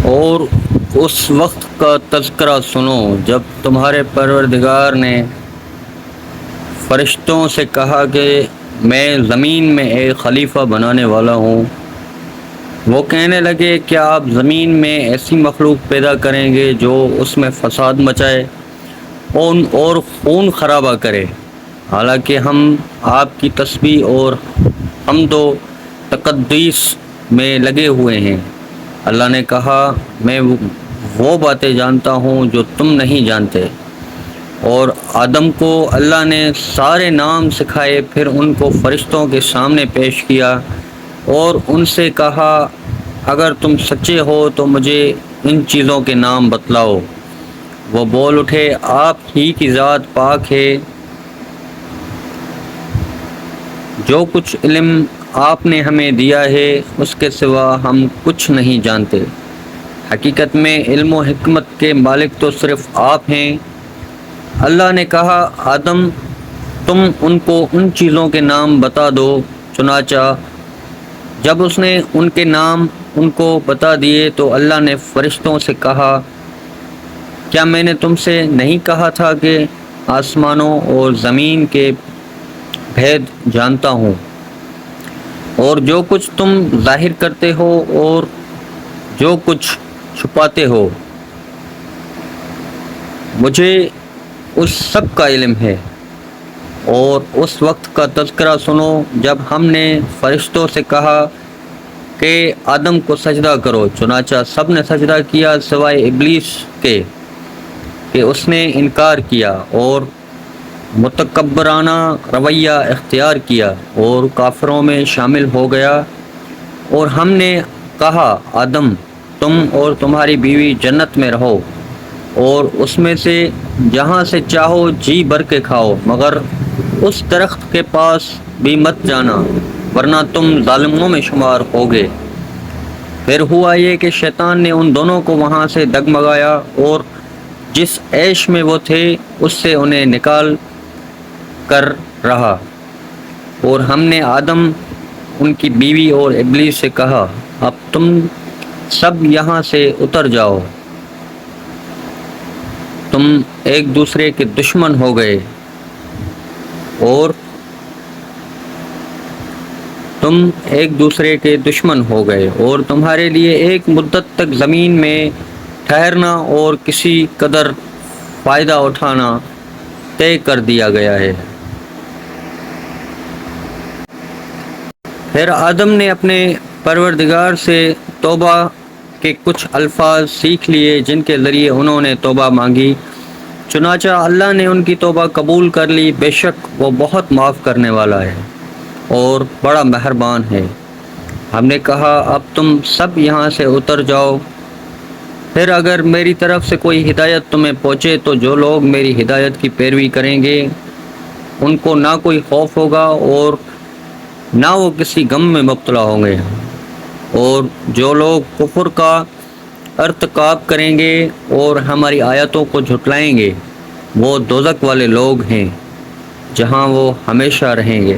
اور اس وقت کا تذکرہ سنو جب تمہارے پروردگار نے فرشتوں سے کہا کہ میں زمین میں ایک خلیفہ بنانے والا ہوں۔ وہ کہنے لگے کیا آپ زمین میں ایسی مخلوق پیدا کریں گے جو اس میں فساد مچائے اور خون خرابہ کرے، حالانکہ ہم آپ کی تسبیح اور حمد و تقدیس میں لگے ہوئے ہیں۔ اللہ نے کہا میں وہ باتیں جانتا ہوں جو تم نہیں جانتے۔ اور آدم کو اللہ نے سارے نام سکھائے، پھر ان کو فرشتوں کے سامنے پیش کیا اور ان سے کہا اگر تم سچے ہو تو مجھے ان چیزوں کے نام بتلاؤ۔ وہ بول اٹھے آپ ہی کی ذات پاک ہے، جو کچھ علم آپ نے ہمیں دیا ہے اس کے سوا ہم کچھ نہیں جانتے۔ حقیقت میں علم و حکمت کے مالک تو صرف آپ ہیں۔ اللہ نے کہا آدم تم ان کو ان چیزوں کے نام بتا دو۔ چنانچہ جب اس نے ان کے نام ان کو بتا دیے تو اللہ نے فرشتوں سے کہا کیا میں نے تم سے نہیں کہا تھا کہ آسمانوں اور زمین کے بھید جانتا ہوں، اور جو کچھ تم ظاہر کرتے ہو اور جو کچھ چھپاتے ہو مجھے اس سب کا علم ہے۔ اور اس وقت کا تذکرہ سنو جب ہم نے فرشتوں سے کہا کہ آدم کو سجدہ کرو، چنانچہ سب نے سجدہ کیا سوائے ابلیس کے کہ اس نے انکار کیا اور متکبرانہ رویہ اختیار کیا اور کافروں میں شامل ہو گیا۔ اور ہم نے کہا آدم تم اور تمہاری بیوی جنت میں رہو اور اس میں سے جہاں سے چاہو جی بھر کے کھاؤ، مگر اس درخت کے پاس بھی مت جانا ورنہ تم ظالموں میں شمار ہوگے۔ پھر ہوا یہ کہ شیطان نے ان دونوں کو وہاں سے ڈگمگایا اور جس عیش میں وہ تھے اس سے انہیں نکال کر رہا۔ اور ہم نے آدم، ان کی بیوی اور ابلیس سے کہا اب تم سب یہاں سے اتر جاؤ، تم ایک دوسرے کے دشمن ہو گئے اور تمہارے لیے ایک مدت تک زمین میں ٹھہرنا اور کسی قدر فائدہ اٹھانا طے کر دیا گیا ہے۔ پھر آدم نے اپنے پروردگار سے توبہ کے کچھ الفاظ سیکھ لیے جن کے ذریعے انہوں نے توبہ مانگی، چنانچہ اللہ نے ان کی توبہ قبول کر لی۔ بے شک وہ بہت معاف کرنے والا ہے اور بڑا مہربان ہے۔ ہم نے کہا اب تم سب یہاں سے اتر جاؤ، پھر اگر میری طرف سے کوئی ہدایت تمہیں پہنچے تو جو لوگ میری ہدایت کی پیروی کریں گے ان کو نہ کوئی خوف ہوگا اور نہ وہ کسی غم میں مبتلا ہوں گے، اور جو لوگ کفر کا ارتکاب کریں گے اور ہماری آیتوں کو جھٹلائیں گے وہ دوزخ والے لوگ ہیں جہاں وہ ہمیشہ رہیں گے۔